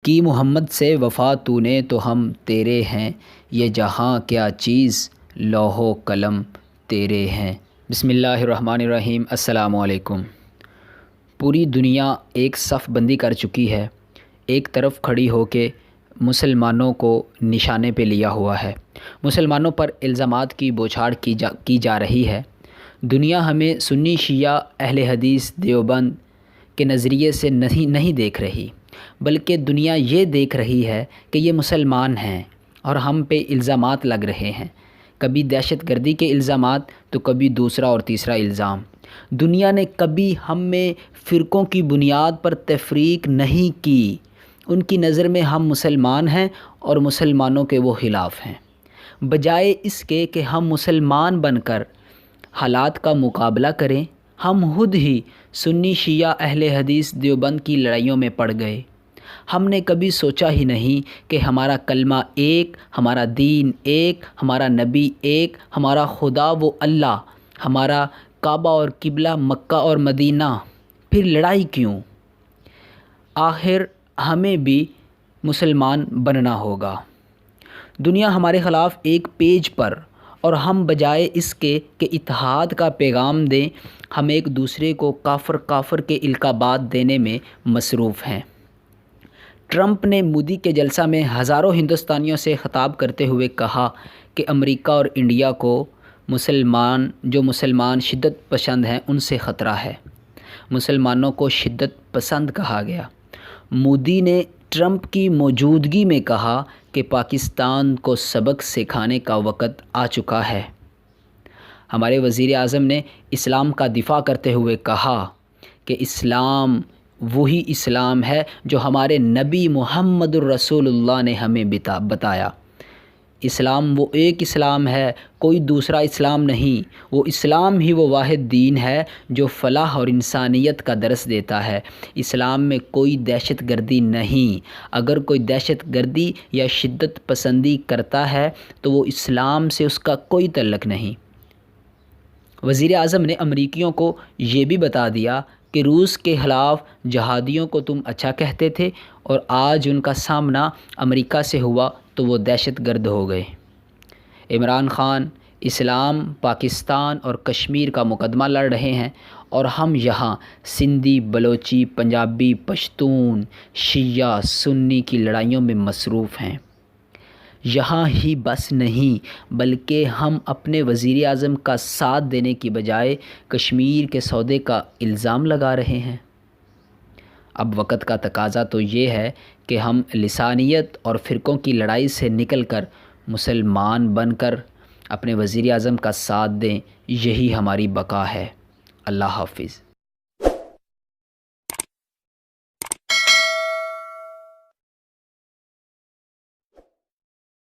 کی محمد سے وفا تو نے تو ہم تیرے ہیں، یہ جہاں کیا چیز لوح و قلم تیرے ہیں۔ بسم اللہ الرحمن الرحیم۔ السلام علیکم۔ پوری دنیا ایک صف بندی کر چکی ہے، ایک طرف کھڑی ہو کے مسلمانوں کو نشانے پہ لیا ہوا ہے، مسلمانوں پر الزامات کی بوچھاڑ کی جا رہی ہے۔ دنیا ہمیں سنی شیعہ اہل حدیث دیوبند کے نظریے سے نہیں دیکھ رہی، بلکہ دنیا یہ دیکھ رہی ہے کہ یہ مسلمان ہیں اور ہم پہ الزامات لگ رہے ہیں، کبھی دہشت گردی کے الزامات تو کبھی دوسرا اور تیسرا الزام۔ دنیا نے کبھی ہم میں فرقوں کی بنیاد پر تفریق نہیں کی، ان کی نظر میں ہم مسلمان ہیں اور مسلمانوں کے وہ خلاف ہیں۔ بجائے اس کے کہ ہم مسلمان بن کر حالات کا مقابلہ کریں، ہم خود ہی سنی شیعہ اہل حدیث دیوبند کی لڑائیوں میں پڑ گئے۔ ہم نے کبھی سوچا ہی نہیں کہ ہمارا کلمہ ایک، ہمارا دین ایک، ہمارا نبی ایک، ہمارا خدا وہ اللہ، ہمارا کعبہ اور قبلہ مکہ اور مدینہ، پھر لڑائی کیوں؟ آخر ہمیں بھی مسلمان بننا ہوگا۔ دنیا ہمارے خلاف ایک پیج پر، اور ہم بجائے اس کے کہ اتحاد کا پیغام دیں، ہم ایک دوسرے کو کافر کے القابات دینے میں مصروف ہیں۔ ٹرمپ نے مودی کے جلسہ میں ہزاروں ہندوستانیوں سے خطاب کرتے ہوئے کہا کہ امریکہ اور انڈیا کو جو مسلمان شدت پسند ہیں ان سے خطرہ ہے۔ مسلمانوں کو شدت پسند کہا گیا۔ مودی نے ٹرمپ کی موجودگی میں کہا کہ پاکستان کو سبق سکھانے کا وقت آ چکا ہے۔ ہمارے وزیر اعظم نے اسلام کا دفاع کرتے ہوئے کہا کہ اسلام وہی اسلام ہے جو ہمارے نبی محمد الرسول اللہ نے ہمیں بتایا۔ اسلام وہ ایک اسلام ہے، کوئی دوسرا اسلام نہیں۔ وہ اسلام ہی وہ واحد دین ہے جو فلاح اور انسانیت کا درس دیتا ہے۔ اسلام میں کوئی دہشت گردی نہیں۔ اگر کوئی دہشت گردی یا شدت پسندی کرتا ہے تو وہ اسلام سے اس کا کوئی تعلق نہیں۔ وزیر اعظم نے امریکیوں کو یہ بھی بتا دیا کہ روس کے خلاف جہادیوں کو تم اچھا کہتے تھے اور آج ان کا سامنا امریکہ سے ہوا تو وہ دہشت گرد ہو گئے۔ عمران خان اسلام، پاکستان اور کشمیر کا مقدمہ لڑ رہے ہیں اور ہم یہاں سندھی، بلوچی، پنجابی، پشتون، شیعہ، سنی کی لڑائیوں میں مصروف ہیں۔ یہاں ہی بس نہیں بلکہ ہم اپنے وزیر اعظم کا ساتھ دینے کی بجائے کشمیر کے سودے کا الزام لگا رہے ہیں۔ اب وقت کا تقاضا تو یہ ہے کہ ہم لسانیت اور فرقوں کی لڑائی سے نکل کر مسلمان بن کر اپنے وزیر اعظم کا ساتھ دیں، یہی ہماری بقا ہے۔ اللہ حافظ۔